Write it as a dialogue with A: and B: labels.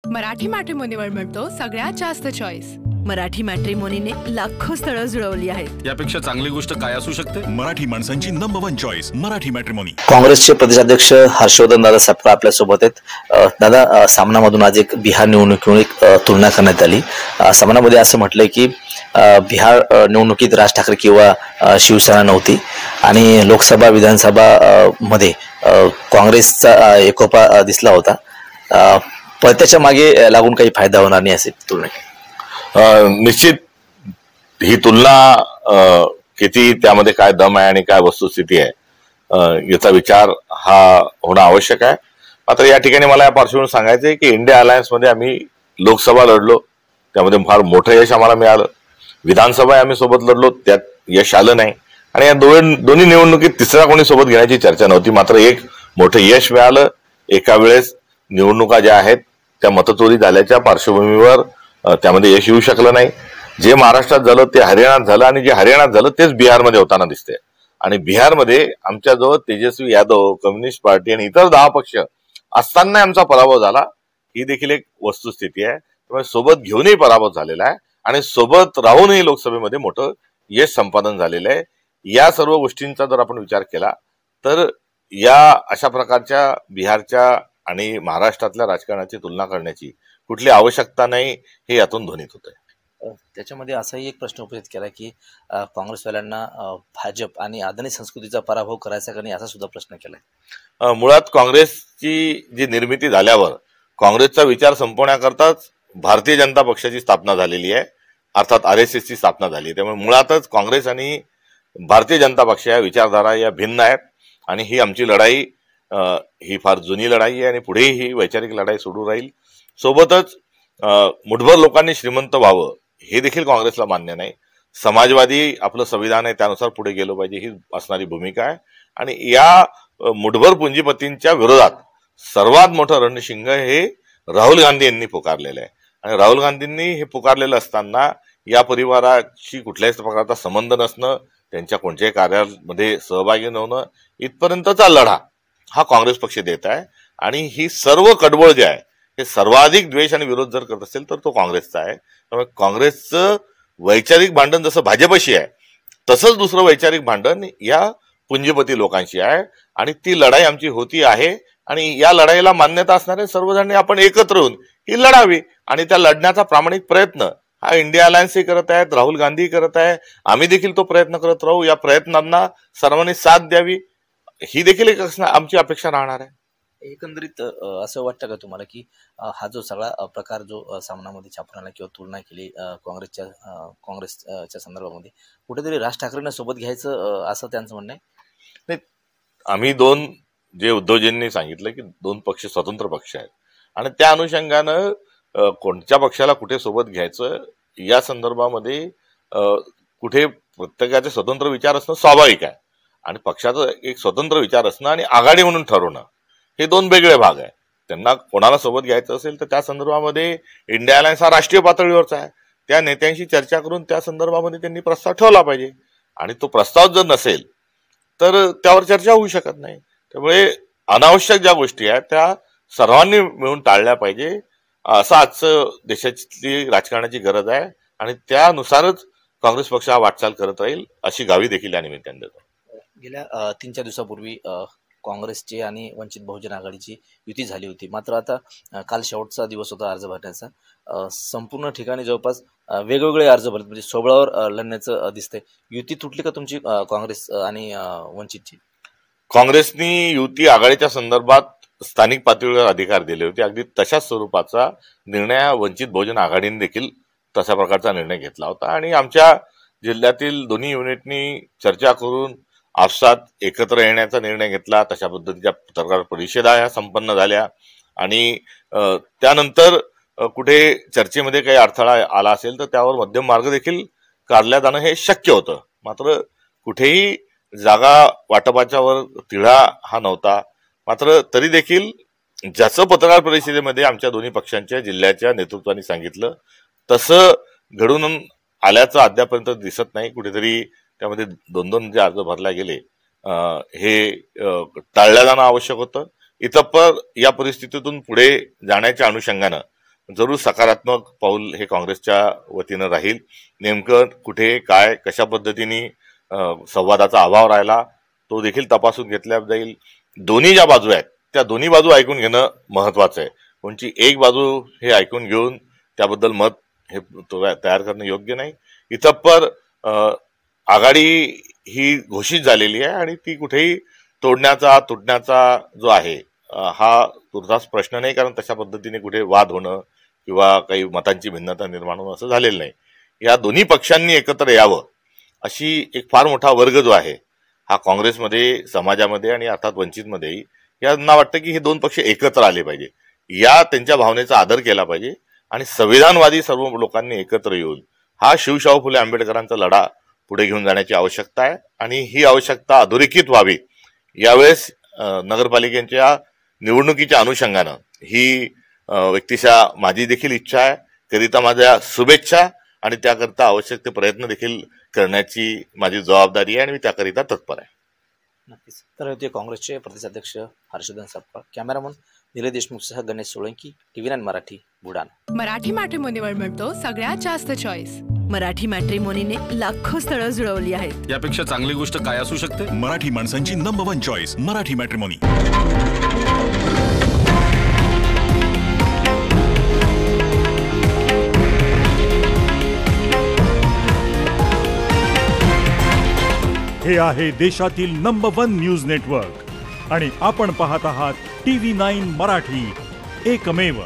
A: मराठी मॅट्रिमोनीवर मिळतो सगळ्यात जास्त चॉईस।
B: मराठी मॅट्रिमोनीने लाखो स्थळं जुळवली आहेत।
C: यापेक्षा चांगली गोष्ट काय असू शकते?
D: मराठी माणसांची नंबर 1 चॉईस मराठी मॅट्रिमोनी।
E: काँग्रेसचे प्रदेशाध्यक्ष हर्षवर्धन दादा सपकाळ आपल्या सोबत आहेत। दादा, सामनामधून आज एक बिहार निवडणुकीवर एक तुलना करण्यात आली। सामनामध्ये असं म्हटलंय की बिहार निवडणुकीत राज ठाकरे किंवा शिवसेना नव्हती आणि लोकसभा विधानसभा मध्ये काँग्रेसचा एकोपा दिसला होता, पण त्याच्या मागे लागून काही फायदा होणार नाही असे तुलना।
F: निश्चित ही तुलना किती त्यामध्ये काय दम आहे आणि काय वस्तुस्थिती आहे याचा विचार हा होणं आवश्यक आहे। मात्र या ठिकाणी मला या पार्श्वभूमीवर सांगायचं आहे की इंडिया अलायन्स मध्ये आम्ही लोकसभा लढलो, त्यामध्ये फार मोठं यश आम्हाला मिळालं। विधानसभा आम्ही सोबत लढलो, त्यात यश आलं नाही आणि या दोन्ही निवडणुकीत तिसरा कोणी सोबत घेण्याची चर्चा नव्हती। मात्र एक मोठं यश मिळालं। एका वेळेस निवडणुका ज्या आहेत त्या मतचोरी झाल्याच्या पार्श्वभूमीवर त्यामध्ये यश येऊ शकलं नाही। जे महाराष्ट्रात झालं ते हरियाणात झालं आणि जे हरियाणात झालं तेच बिहारमध्ये होताना दिसते। आणि बिहारमध्ये आमच्याजवळ तेजस्वी यादव, कम्युनिस्ट पार्टी आणि इतर 10 पक्ष असताना आमचा पराभव झाला, ही देखील एक वस्तुस्थिती आहे। त्यामुळे सोबत घेऊनही पराभव झालेला आहे आणि सोबत राहूनही लोकसभेमध्ये मोठं यश संपादन झालेलं आहे। या सर्व गोष्टींचा जर आपण विचार केला तर या अशा प्रकारच्या बिहारच्या आणि महाराष्ट्रातल्या राजकारणाची तुलना करण्याची कुठली आवश्यकता नाही, हे यातून ध्वनित होतंय।
E: त्याच्यामध्ये असाही एक प्रश्न उपस्थित केला की काँग्रेसवाल्यांना भाजप आणि अदानी संस्कृतीचा पराभव करायचा का नाही, असा सुद्धा प्रश्न केलाय।
F: मुळात काँग्रेसची जी निर्मिती झाल्यावर काँग्रेसचा विचार संपवण्याकरताच भारतीय जनता पक्षाची स्थापना झालेली आहे, अर्थात RSS ची स्थापना झाली। त्यामुळे मुळातच काँग्रेस आणि भारतीय जनता पक्ष या विचारधारा या भिन्न आहेत आणि ही आमची लढाई ही फार जुनी लढाई आहे आणि पुढेही ही वैचारिक लढाई सुरू राहील। सोबतच मुठभर लोकांनी श्रीमंत व्हावं हे देखील काँग्रेसला मान्य नाही। समाजवादी आपलं संविधान आहे त्यानुसार पुढे गेलो पाहिजे, ही असणारी भूमिका आहे। आणि या मुठभर पुंजीपतींच्या विरोधात सर्वात मोठं रणशिंग हे राहुल गांधी यांनी पुकारलेलं आहे आणि राहुल गांधींनी हे पुकारलेलं असताना या परिवाराशी कुठल्याच प्रकारचा संबंध नसणं, त्यांच्या कोणत्याही कार्यामध्ये सहभागी नव्हणं, इथपर्यंतचा लढा हा काँग्रेस पक्ष देत आहे। आणि ही सर्व कडबोळ जे आहे हे सर्वाधिक द्वेष आणि विरोध जर करत असेल तर तो काँग्रेसचा आहे। त्यामुळे काँग्रेसचं वैचारिक भांडण जसं भाजपशी आहे तसंच दुसरं वैचारिक भांडण या पुंजीपती लोकांशी आहे आणि ती लढाई आमची होती आहे आणि या लढाईला मान्यता असणारे सर्वजण आपण एकत्र येऊन ही लढावी आणि त्या लढण्याचा प्रामाणिक प्रयत्न हा इंडिया अलायन्सही करत आहेत, राहुल गांधी करत आहे, आम्ही देखील तो प्रयत्न करत राहू। या प्रयत्नांना सर्वांनी साथ द्यावी ही देखील एक आमची अपेक्षा राहणार आहे।
E: एकंदरीत असं वाटतं का तुम्हाला की हा जो सगळा प्रकार जो सामनामध्ये छापून आला किंवा तुलना केली काँग्रेसच्या संदर्भामध्ये, कुठेतरी राज ठाकरेंना सोबत घ्यायचं असं त्यांचं म्हणणं आहे?
F: नाही, आम्ही दोन जे उद्धवजींनी सांगितलं की 2 पक्ष स्वतंत्र पक्ष आहेत आणि त्या अनुषंगानं कोणत्या पक्षाला कुठे सोबत घ्यायचं या संदर्भामध्ये कुठे प्रत्येकाचे स्वतंत्र विचार असणं स्वाभाविक आहे आणि पक्षाचं एक स्वतंत्र विचार असणं आणि आघाडी म्हणून ठरवणं हे 2 वेगळे भाग आहे। त्यांना कोणाला सोबत घ्यायचं असेल तर त्या संदर्भामध्ये इंडिया अलायन्स हा राष्ट्रीय पातळीवरचा आहे, त्या नेत्यांशी चर्चा करून त्या संदर्भामध्ये त्यांनी प्रस्ताव ठेवला पाहिजे आणि तो प्रस्ताव जर नसेल तर त्यावर चर्चा होऊ शकत नाही। त्यामुळे अनावश्यक ज्या गोष्टी आहेत त्या सर्वांनी मिळून टाळल्या पाहिजे, असं आजचं देशाची राजकारणाची गरज आहे आणि त्यानुसारच काँग्रेस पक्ष हा वाटचाल करत राहील अशी ग्वाही देखील या निमित्ताने देतो।
E: गेल्या 3-4 दिवसापूर्वी काँग्रेसची आणि वंचित बहुजन आघाडीची युती झाली होती, मात्र आता काल शेवटचा दिवस होता अर्ज भरण्याचा। संपूर्ण ठिकाणी जवळपास वेगवेगळे अर्ज भरले, म्हणजे सोबळावर लढण्याचं दिसतंय। युती तुटली का तुमची काँग्रेस आणि वंचितची?
F: काँग्रेसनी युती आघाडीच्या संदर्भात स्थानिक पातळीवर अधिकार दिले होते, अगदी तशाच स्वरूपाचा निर्णय वंचित बहुजन आघाडीने देखील तशा प्रकारचा निर्णय घेतला होता आणि आमच्या जिल्ह्यातील दोन्ही युनिटनी चर्चा करून आपसात एकत्र येण्याचा निर्णय घेतला। तशा पद्धतीच्या पत्रकार परिषदा या संपन्न झाल्या आणि त्यानंतर कुठे चर्चेमध्ये काही अडथळा आला असेल तर त्यावर मध्यम मार्ग देखील काढल्या जाणं हे शक्य होतं। मात्र कुठेही जागा वाटपाच्या वर तिढा हा नव्हता। मात्र तरी देखील ज्याचं पत्रकार परिषदेमध्ये आमच्या दोन्ही पक्षांच्या जिल्ह्याच्या नेतृत्वाने सांगितलं तसं घडून आल्याचं अद्यापर्यंत दिसत नाही। कुठेतरी त्यामध्ये 2-2 जे अर्ज भरले गेले हे टाळल्या जाणं आवश्यक होतं। इतपर या परिस्थितीतून पुढे जाण्याच्या अनुषंगानं जरूर सकारात्मक पाऊल हे काँग्रेसच्या वतीनं राहील. नेमकं कुठे काय कशा पद्धतीने संवादाचा अभाव राहिला तो देखील तपासून घेतला जाईल. दोन्ही ज्या बाजू आहेत त्या दोन्ही बाजू ऐकून घेणं महत्वाचं आहे. कोणची एक बाजू हे ऐकून घेऊन त्याबद्दल मत हे तयार करणं योग्य नाही. इतपर आघाडी ही घोषित झालेली आहे आणि ती कुठेही तुटण्याचा जो आहे हा तुर्तास प्रश्न नाही, कारण तशा पद्धतीने कुठे वाद होणं किंवा काही मतांची भिन्नता निर्माण होणं असं झालेलं नाही. या दोन्ही पक्षांनी एकत्र यावं अशी एक फार मोठा वर्ग जो आहे हा काँग्रेसमध्ये, समाजामध्ये आणि अर्थात वंचितमध्येही यांना वाटतं की हे दोन पक्ष एकत्र आले पाहिजे. या त्यांच्या भावनेचा आदर केला पाहिजे आणि संविधानवादी सर्व लोकांनी एकत्र येऊन हा शिवशाहू फुले आंबेडकरांचा लढा पुढे घेऊन जाण्याची आवश्यकता आहे आणि ही आवश्यकता अधोरेखित व्हावी. यावेळेस नगरपालिकेच्या निवडणुकीच्या अनुषंगानं ही व्यक्तिशः माझी देखील इच्छा आहे, करिता माझ्या शुभेच्छा आणि त्याकरता आवश्यक ते प्रयत्न देखील करण्याची माझी जबाबदारी आहे आणि मी त्याकरिता तत्पर आहे.
E: नक्कीच. तर ते काँग्रेसचे प्रदेशाध्यक्ष हर्षवर्धन सपकाळ, कॅमेरामन निलेश देशमुखसह गणेश सोळंकी, TV9 मराठी, बुलढाणा.
A: मराठी मॅट्रिमोनीवर मिळतो सगळ्यात जास्त चॉईस.
B: मराठी मॅट्रिमोनीने लाखो स्थळं जुळवली आहेत.
C: यापेक्षा चांगली गोष्ट काय असू शकते?
D: मराठी माणसांची नंबर 1 चॉईस मराठी मॅट्रिमोनी.
G: हे आहे देशातील नंबर 1 न्यूज नेटवर्क आणि आपण पाहत आहात TV9 मराठी, एकमेव.